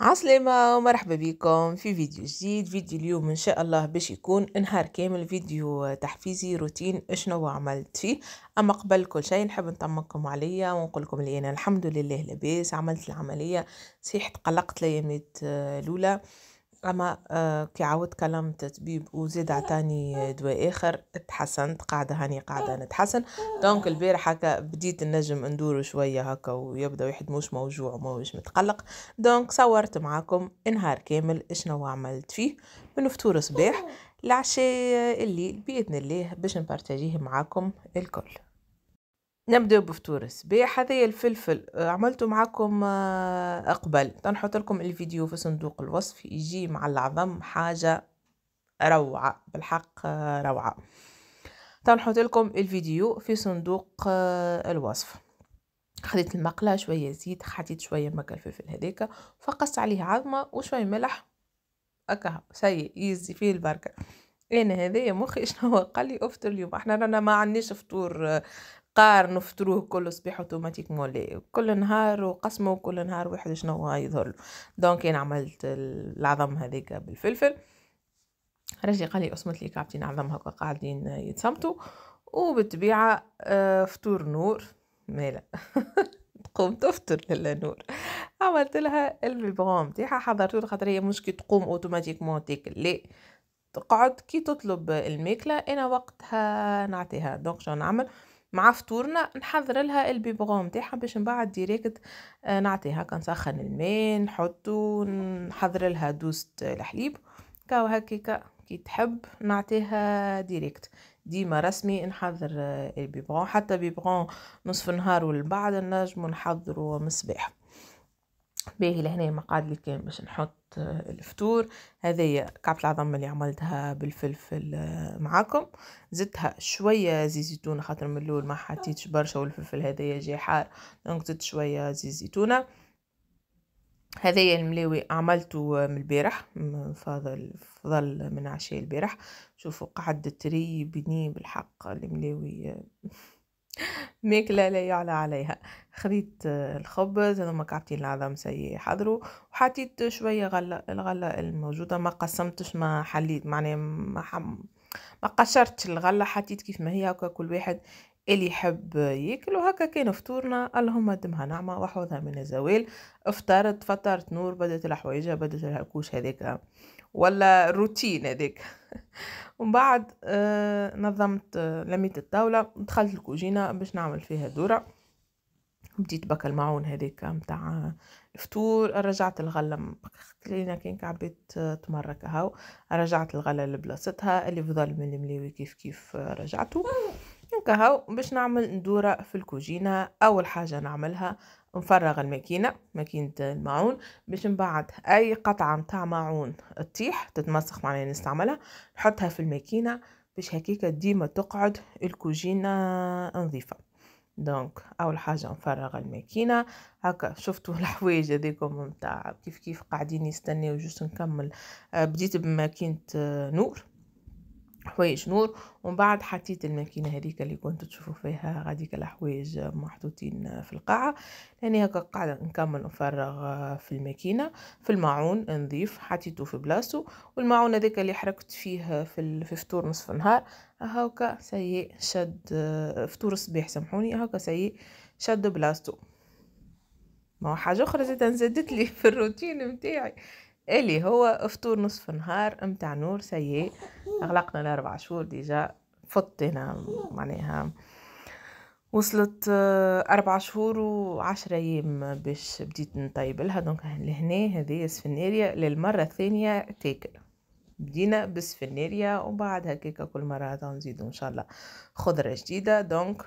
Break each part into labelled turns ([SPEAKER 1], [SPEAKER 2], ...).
[SPEAKER 1] عسلامة ومرحبا بكم في فيديو جديد. فيديو اليوم إن شاء الله باش يكون نهار كامل فيديو تحفيزي روتين شنو عملت فيه. أما قبل كل شيء نحب نطمنكم عليا ونقول لكم اللي أنا الحمد لله لاباس، عملت العملية. صحيح تقلقت الأيامات الأولى، أما كي عاودت كلمت طبيب وزاد عطاني دواء آخر اتحسنت، قاعدة هاني قاعدة نتحسن. دونك البارح هكا بديت النجم ندور شوية هكا ويبدا واحد مش موجوع ومش متقلق. دونك صورت معاكم نهار كامل شنو عملت فيه من فطور صباح العشاء الليل بإذن الله باش نبارتاجيه معاكم الكل. نبدأ بفطور الصباح. هذايا الفلفل عملته معاكم قبل، تنحط لكم الفيديو في صندوق الوصف، يجي مع العظم حاجة روعة بالحق، روعة. تنحط لكم الفيديو في صندوق الوصف. خديت المقلة شوية زيت، حطيت شوية مكة الفلفل هذاك، فقصت عليه عظمة وشوية ملح هكا سيء يزي فيه البركة. انا هذايا مخي شنو قال لي افطر اليوم، احنا رانا ما عندناش فطور قار نفطروه كل صباح اوتوماتيكمون، لا كل نهار وقسمه وكل نهار واحد شنو يظهر له. دونك انا عملت العظم هذيك بالفلفل. رجلي قال لي اسمت لي كعبتين عظم هكا قاعدين يتصمتوا، وبالطبيعة فطور نور مالا تقوم تفطر للا نور. عملت لها البيبغون تاعها، حضرته خاطر هي مش كي تقوم اوتوماتيكمون تاكل، لا تقعد كي تطلب الماكلة انا وقتها نعطيها. دونك شنو نعمل مع فطورنا، نحضر لها البيبغون تاعها باش من بعد ديريكت نعطيها. كنسخن الماء نحطو، نحضر لها دوسة الحليب كاو هكاكا كي تحب نعطيها ديريكت. ديما رسمي نحضر البيبغون، حتى بيبغون نصف النهار والبعد نجم نحضرو من الصباح. باهي لهنا المقعد اللي كان باش نحط الفطور. هذايا كعبة العظم اللي عملتها بالفلفل معاكم، زدتها شويه زيت زيتون خاطر من الاول ما حطيتش برشا والفلفل هذايا جاي حار، دونك زدت شويه زيت زيتونه. هذايا الملاوي عملته من البارح، فضل من عشاء البارح. شوفوا قعد تري بني بالحق الملاوي ماكلة لا يعلى عليها. خذيت الخبز هذا مكعبتين العظم سي حضروا، وحطيت شوية غلة، الغلة الموجودة ما قسمتش ما حليت معناها ما قشرتش الغلة، حطيت كيف ما هي هكا كل واحد اللي يحب ياكل. وهكا كان فطورنا اللهم دمها نعمة وحوضها من الزوال. فطرت نور، بدت الحويجة بدت الهكوش هذاك ولا الروتين هذاك. ومن بعد نظمت لميت الطاولة، دخلت الكوجينة باش نعمل فيها دورة. بديت بك المعون هذاك متاع الفطور، رجعت الغلة خلينا كان كعبيت تمرك هاو، رجعت الغلة لبلاصتها، اللي فضل من المليوي كيف رجعته هاو. باش نعمل ندورة في الكوجينة، أول حاجة نعملها نفرغ ماكينة المعون، باش من بعد أي قطعة متاع معون تطيح تتمسخ معناها نستعملها نحطها في الماكينة باش هكيكا ديما تقعد الكوجينة نظيفة. دونك اول حاجه نفرغ الماكينه هكا. شفتوا الحوايج هذيكم متاع كيف قاعدين يستناو جوست نكمل. بديت بماكينه نور، حوايج نور، ومن بعد حطيت الماكينه هذيك اللي كنت تشوفوا فيها غاديك الحوايج محطوطين في القاعه. لاني هكا قاعده نكمل نفرغ في الماكينه. في الماعون نضيف حطيته في بلاصتو، والماعون هذاك اللي حركت فيه في فطور نصف النهار هاكا سيء شد. فطور الصباح سامحوني هاكا سيء شد بلاصتو. ما هو حاجه اخرى زادت لي في الروتين متاعي اللي هو فطور نصف نهار متاع نور سيء. اغلقنا ل4 شهور ديجا، فطينا معناها وصلت 4 شهور و10 ايام باش بديت نطيب لها. دونك لهنا هذه سفناريا للمرة الثانية تاكل. بدينا بسفناريا وبعد هكاكا كل مرة نزيدو ان شاء الله خضرة جديدة. دونك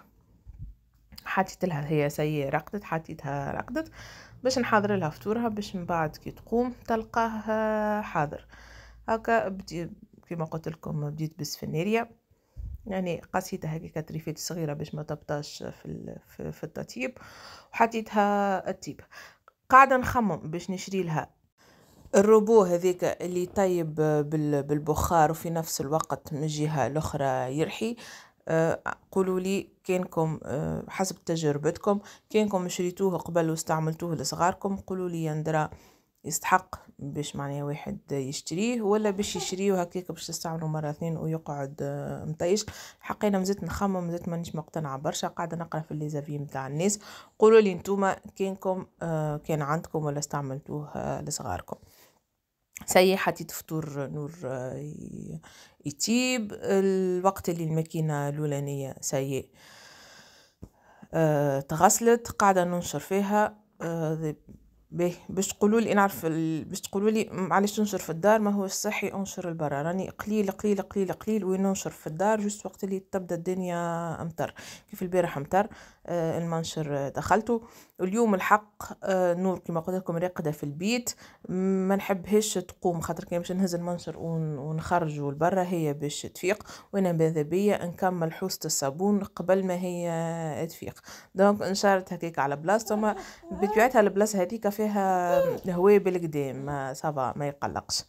[SPEAKER 1] حطيت لها هي سي رقدت، حطيتها رقدت باش نحضر لها فطورها باش من بعد كي تقوم تلقاه حاضر. هكا بدي كما قلت لكم بديت بالسفناريا، يعني قصيتها هكاكا تريفات صغيره باش ما تبطاش في التطيب، وحطيتها الطيب. قاعده نخمم باش نشري لها الروبو هذيك اللي طيب بالبخار وفي نفس الوقت من الجهه الاخرى يرحي. قولوا لي كانكم حسب تجربتكم كانكم شريتوه قبل واستعملتوه لصغاركم، قولوا لي يندرى يستحق باش معناها واحد يشتريه، ولا باش يشتريه هكاك باش تستعمله مرة اثنين ويقعد مطيش. الحقيقة انا مازلت نخمم، مازلت مانيش مقتنعة برشا، قاعدة نقرا في الليزافي متاع الناس. قولوا لي نتوما كانكم كان عندكم ولا استعملتوه لصغاركم. سي حطيت فطور نور يطيب الوقت اللي الماكينة الأولانية سي تغسلت، قاعدة ننشر فيها. باش تقولوا لي نعرف باش تقولوا لي علاش تنشر في الدار، ما هو صحي انشر البرا. راني قليل قليل قليل قليل وين ننشر في الدار، جوست وقت اللي تبدا الدنيا امطر. كيف البارح امطر المنشر دخلته. اليوم الحق نور كما قلت لكم راقده في البيت، ما نحبهاش تقوم خاطر كان باش نهز المنشر ونخرجه لبرا هي باش تفيق، وانا ماذا بيا نكمل حوسه الصابون قبل ما هي تفيق. دونك نشرت هكاك على بلاصتها، ما بطبيعتها البلاصه هذيك فيها هواء بالقدام، ما صافا ما يقلقش.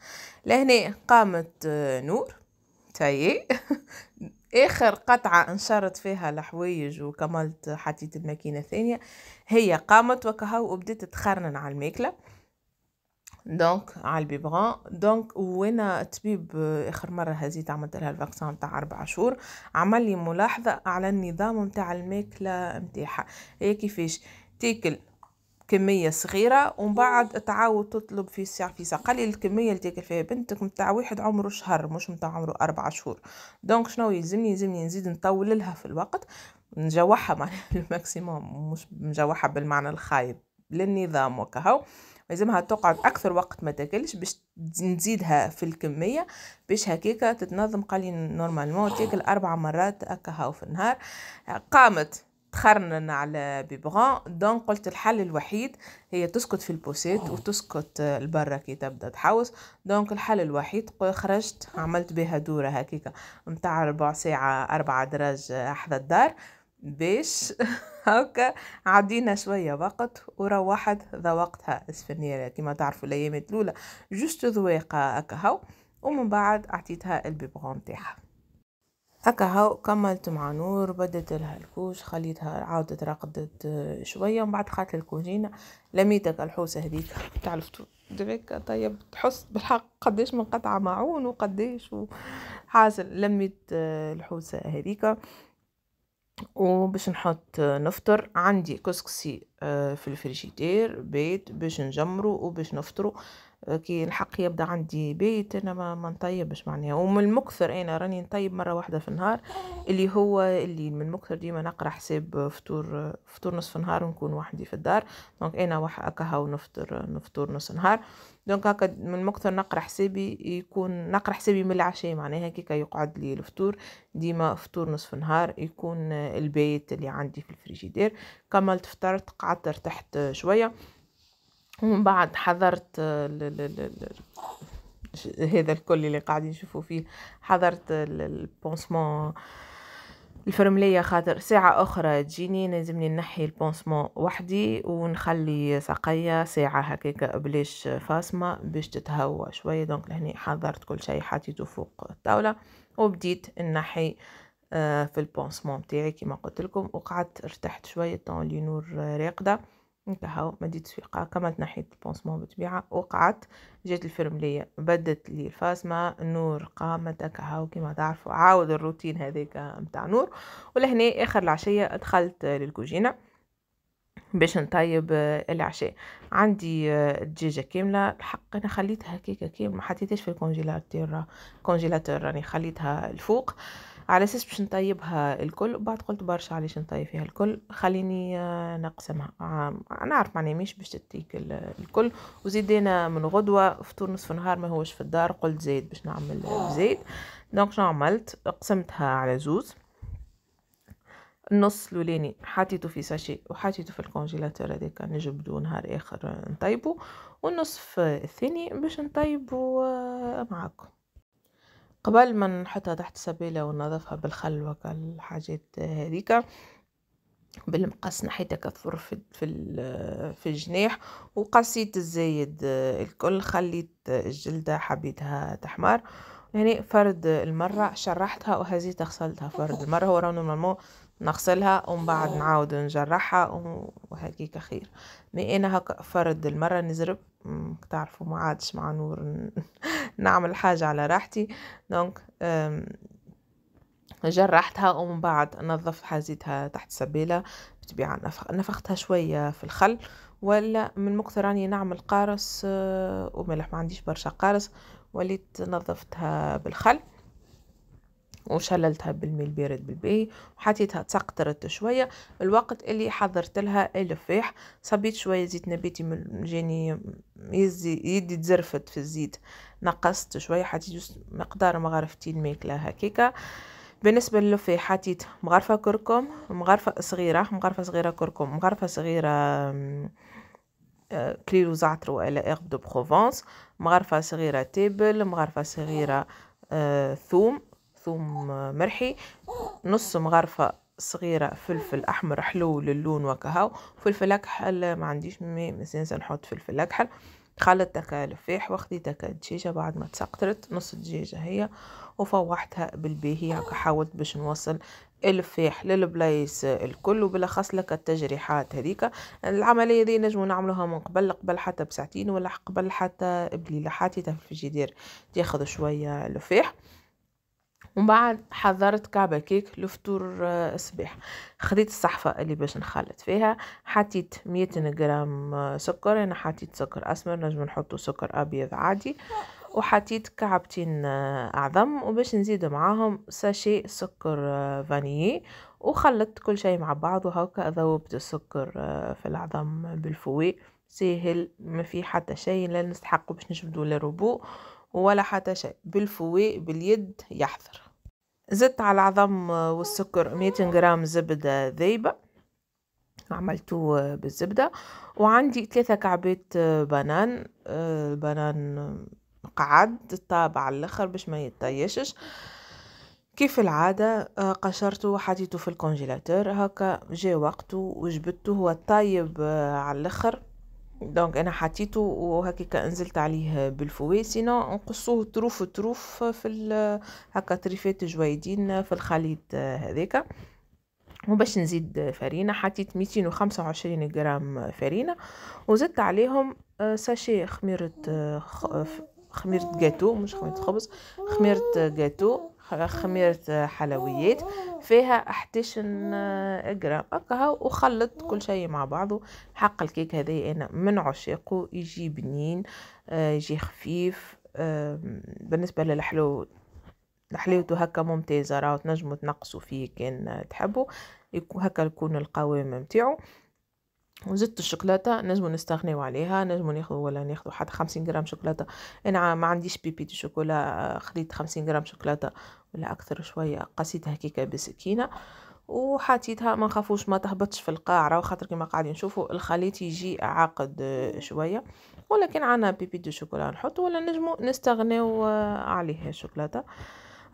[SPEAKER 1] لهنا قامت نور تايي اخر قطعه انشرت فيها الحوايج وكملت حطيت الماكينه الثانيه، هي قامت وكهو وبدات تخرنن على الماكله دونك على البيبغان. دونك وانا الطبيب اخر مره هزيت عملت لها الفاكسان نتاع 4 شهور، عمل لي ملاحظه على النظام نتاع الماكله نتاعها. هي كيفاش تاكل كمية صغيرة ومن بعد تعاود تطلب في ساعة في ساعة. قال لي الكمية اللي تاكل فيها بنتك متاع واحد عمره شهر مش متاع عمره 4 شهور. دونك شنو يلزمني نزيد نطول لها في الوقت، نجوحها معناها الماكسيموم، مش نجوحها بالمعنى الخايب للنظام وكهو. لازمها تقعد اكثر وقت ما تاكلش باش نزيدها في الكميه باش هكاكا تتنظم. قال لي نورمالمون تاكل 4 مرات هكا في النهار. قامت تخرنن على بيبغان، دونك قلت الحل الوحيد هي تسكت في البوسيت وتسكت البرة كي تبدا تحوس. دونك الحل الوحيد خرجت عملت بها دورة هكيكا متاع 4 ساعة 4 دراج حدا الدار باش هكا عدينا شوية وقت وروحت ذوقتها اسفنيرة كما تعرفوا الايامات الاولى جوست ذواقة هكا هاو، ومن بعد اعطيتها البيبغون تاعها هكا هاو. كملت مع نور بدت لها الكوش، خليتها عاودت رقدت شويه ومن بعد خاطر الكوجينه لميتك الحوسه هذيك تاع الفطور دريك. طيب تحس بالحق قداش من قطعه معون وقداش حاصل. لميت الحوسه هذيك وباش نحط نفطر. عندي كسكسي في الفريجيدير بيت باش نجمره وباش نفطره. كي الحق يبدا عندي بيت انا ما نطيبش معناها، ومن المكثر انا راني نطيب مره واحده في النهار اللي هو اللي من المكثر ديما نقرا حساب فطور نصف نهار ونكون وحدي في الدار. دونك انا هكا هاو نفطر نص نهار. دونك هكا من المكثر نقرا حسابي من العشاء معناها هكاك يقعد لي الفطور ديما فطور نصف نهار يكون البيت اللي عندي في الفريجيدير. كملت فطرت قعدت ارتحت شويه ومن بعد حضرت هذا الكل اللي قاعدين نشوفوا فيه. حضرت البونسمون الفرملية خاطر ساعة أخرى تجيني لازمني نحي البونسمون وحدي ونخلي ساقية ساعة هكاك بلاش فاصمة باش تتهوى شوية. دونك لهني حضرت كل شيء حطيته فوق الطاولة وبديت نحي في البونسمون بتاعي كما قلت لكم، وقعدت ارتحت شوية طون لي نور راقدة انتهى مديت سويقة. كملت نحيت البونسمون بطبيعة وقعدت. جات الفرملية بدت لي الفاسمة، نور قامت هكا كما تعرفوا عاود الروتين هذاك متاع نور. ولهنا اخر العشية دخلت للكوجينة باش نطيب العشاء. عندي دجاجة كاملة الحق انا خليتها هكاكا كامل ما حطيتهاش في الكونجيلاتور راني خليتها الفوق على اساس باش نطيبها الكل. وبعد قلت برشا علاش نطيب فيها الكل خليني نقسمها. نعرف معني مش باش تتيكل الكل. وزيدنا من غدوة فطور نصف نهار ما هوش في الدار قلت زيد باش نعمل بزيت. دونك شنو عملت قسمتها على زوز. النص الاولاني حطيته في ساشي وحطيته في الكونجيلاتور هذاك نجبدو نهار اخر نطيبو، والنصف الثاني باش نطيبو معاكم. قبل ما نحطها تحت السبيلة وننظفها بالخل وكا الحاجات هذيك بالمقص نحيتها كثر في الجناح وقصيت الزايد الكل. خليت الجلدة حبيتها تحمر يعني فرد المرة شرحتها وهزيتها غسلتها فرد المرة. هو راه نورمالمون نغسلها ومن بعد نعاود نجرحها وهكيك خير. مي انا هكا فرد المرة نزرب تعرفوا ما عادش مع نور نعمل حاجة على راحتي. دونك جرحتها ومن بعد نظفت حازتها تحت سبيلة بطبيعة، نفختها شوية في الخل، ولا من مكثر راني نعمل قارص وملح، ما عنديش برشا قارص، وليت نظفتها بالخل وشللتها بالماء البارد بالباهي وحطيتها تسقطرت شويه. الوقت اللي حضرت لها اللفاح صبيت شويه زيت نباتي من جاني يدي تزرفت في الزيت، نقصت شويه، حطيت مقدار مغرفتين ماكله هكاكا. بالنسبه للفاح حطيت مغرفه كركم، مغرفه صغيره كركم، مغرفه صغيره كليل وزعتر ولا اغ دو بروفونس، مغرفه صغيره تابل، مغرفه صغيره ثوم مرحي، نص مغرفة صغيرة فلفل أحمر حلو للون وكهو، فلفل أكحل ما عنديش مسنسة نحط فلفل أكحل. خلطتك لفاح وخديتك دجاجة بعد ما تسقطرت نص دجاجة هي وفوحتها بالباهي هكا، حاولت باش نوصل الفاح للبلايص الكل وبالاخص لك التجريحات هذيك. العملية دي نجمو نعملوها من قبل حتى بساعتين ولا قبل حتى بليلة، حطيتها في الفريجيدير تاخذ شوية لفاح. ومن بعد حضرت كعبة كيك لفطور الصباح. خديت الصحفة اللي باش نخلط فيها، حطيت 200 جرام سكر، انا حطيت سكر اسمر، نجم نحطو سكر ابيض عادي، وحطيت كعبتين اعظم، وباش نزيد معاهم ساشي سكر فانيي، وخلطت كل شيء مع بعض وهكا ذوبت السكر في العظم بالفوي. سهل ما في حتى شيء، لا نستحق باش نجبدو للربو ولا حتى شيء، بالفوي باليد يحضر. زدت على العظم والسكر 200 جرام زبدة ذايبة عملتوه بالزبدة، وعندي 3 كعبات بنان. البنان قعد طاب على الاخر باش ما يطيشش كيف العادة. قشرته وحطيته في الكونجيلاتور، هكا جاء وقته وجبته هو طايب على الاخر. دونك انا حطيته وهكا نزلت عليه بالفوي، سينو نقصوه طروف في هكا طريفات جويدين في الخليط هذاك. وباش نزيد فرينة حطيت 225 جرام فرينة، وزدت عليهم ساشي خميرة جاتو، مش خميرة خبز، خميرة جاتو، خميرة حلويات فيها 11 جرام هكا، وخلط كل شيء مع بعضه. حق الكيك هذا انا من عشاقه، يجي بنين يجي خفيف. بالنسبة للحلو حلاوته هكا ممتازة، راهو تنجموا تنقصوا فيه كان تحبوا، هكا يكون القوام متاعو. وزدت الشوكولاته نجموا نستغنيو عليها، نجموا ناخذ حتى 50 جرام شوكولاته. انا ما عنديش بيبي دي شوكولا، خديت 50 جرام شوكولاته ولا اكثر شويه، قصيتها هكيكه بسكينه وحطيتها. ما نخافوش ما تهبطش في القاع، راهو خاطر كما قاعدين نشوفوا الخليط يجي عاقد شويه، ولكن عنا بيبي دي شوكولا نحط ولا نجموا نستغنيو عليه الشوكولاته.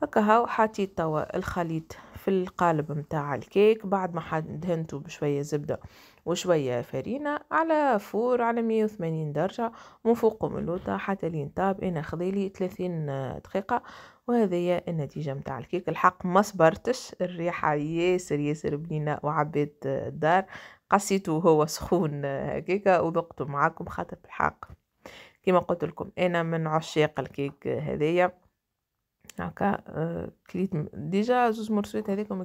[SPEAKER 1] هكا هاو حطيت توا الخليط في القالب متاع الكيك بعد ما دهنته بشويه زبده وشويه فرينه على فور على 180 درجه، من فوق ملوطه حتى لين طاب. انا خذيلي 30 دقيقه، وهذه هي النتيجه متاع الكيك. الحق ما صبرتش، الريحه ياسر بنينه، وعبيت الدار قصيته وهو سخون هكاكا وذقته معاكم، خاطر الحق كما قلت لكم انا من عشاق الكيك هذيا. هكا كليت ديجا 2 مرسوات هذيكم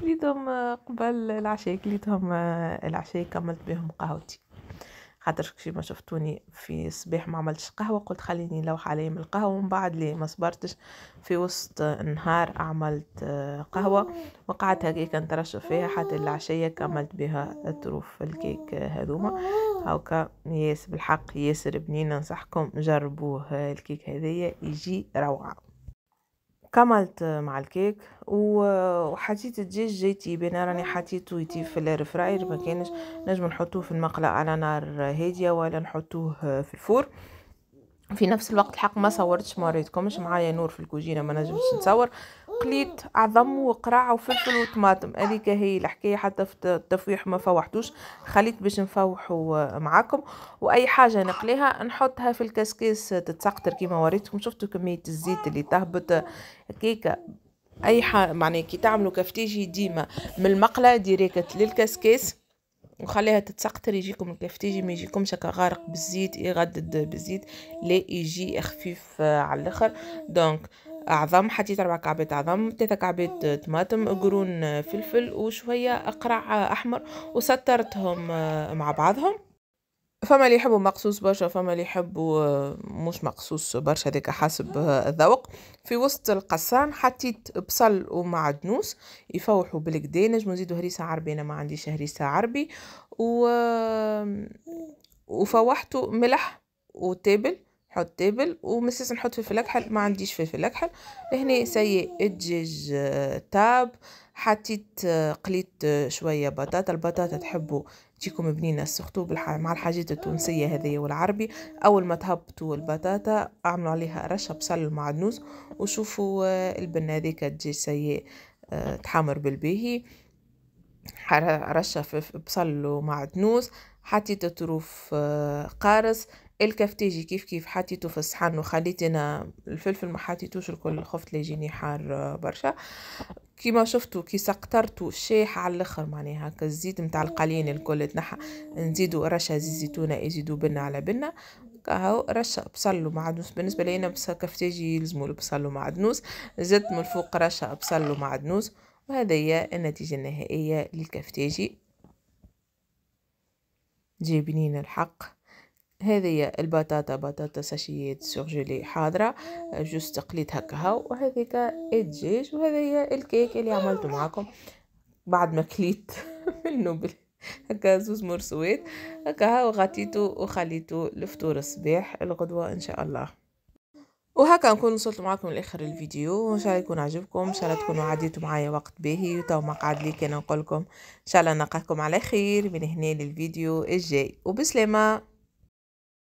[SPEAKER 1] كليتهم قبل العشاء، كليتهم العشاء كملت بهم قهوتي، خاطر كي ما شفتوني في الصباح ما عملتش قهوه، قلت خليني نلوح عليهم القهوه، ومن بعد لي ما صبرتش في وسط النهار عملت قهوه وقعدت هكاك نترشف فيها حتى العشيه كملت بها الطروف الكيك هذوما. هاكا ياس بالحق ياسر بنين، ننصحكم جربوه الكيك هذايا يجي روعه. كملت مع الكيك وحطيت الدجاج جيتي بين راني حطيته يطيب في الاير فراير، ما كانش نجم نحطوه في المقلاة على نار هاديه ولا نحطوه في الفور. في نفس الوقت الحق ما صورتش، ما ريتكمش معايا نور في الكوجينه ما نجمش نصور، قليت عظم وقراع وفلفل وطماطم، هذيك هي الحكايه. حتى في التفويح ما فوحتوش، خليت باش نفوحوا معاكم. واي حاجه نقليها نحطها في الكسكيس تتسقطر كيما وريتكم. شفتوا كميه الزيت اللي تهبط كيكه. اي حاجه معناها كي تعملوا كفتيجي ديما من المقله ديريكت للكسكيس وخليها تتسقطر، يجيكم الكفتيجي ما يجيكمش هكا غارق بالزيت يغدد بالزيت، لا يجي خفيف على الاخر. دونك اعظم، حطيت 4 كعبات عظم، 3 كعبات طماطم، قرون فلفل، وشويه قرع احمر، وسطرتهم مع بعضهم. فما اللي يحبوا مقصوص برشا، فما اللي يحبوا مش مقصوص برشا، هذاك حسب الذوق. في وسط القصان حطيت بصل ومعدنوس يفوحوا بالكدا، نجمو نزيدو هريسه عربي، انا ما عنديش هريسه عربي. و... وفوحته ملح وتابل، نحط تابل، ومسيس نحط فلفل اكحل، ما عنديش فلفل اكحل. هنا سي الدجاج تاب، حطيت قليت شويه بطاطا. البطاطا تحبوا تجيكم بنينه، سختو مع الحاجات التونسيه هذه والعربي. اول ما تهبطوا البطاطا اعملوا عليها رشه بصل ومعدنوس، وشوفوا البن هذيك الدجاج سي تحمر بالباهي. رشة بصل ومعدنوس، حطيت طروف قارص. الكفتاجي كيف حطيته في الصحن، وخليت انا الفلفل ما حطيتوش الكل، خفت لا يجيني حار برشا. كيما شفتوا كي سقطرتوا شاح على الاخر، معناها هكا الزيت نتاع القليين الكل تنحى. نزيدوا رشه زيت زيتونه، يزيدوا بنه على بنه، كهو رشه بصل ومعدنوس. بالنسبه لي انا بس كفتاجي يلزموا البصل ومعدنوس، زدت من الفوق رشه بصل ومعدنوس. وهذا هي النتيجة النهائية للكفتاجي، جايبينين الحق. هذه البطاطا، بطاطا ساشيات سورجيلي حاضرة، جوست قليت هكا هاو. وهذيك الدجاج، وهذا هي الكيك اللي عملته معاكم بعد ما كليت منه هكا زوز مرسوات هكا هاو، غطيته وخليته لفطور الصباح الغدوة ان شاء الله. وهكا نكون وصلت معاكم لاخر الفيديو، ان شاء الله يكون عجبكم، ان شاء الله تكونوا عديتوا معايا وقت باهي. وتو ما قعد لي كان نقولكم ان شاء الله نلقاكم على خير من هنا للفيديو الجاي، وبسلامه.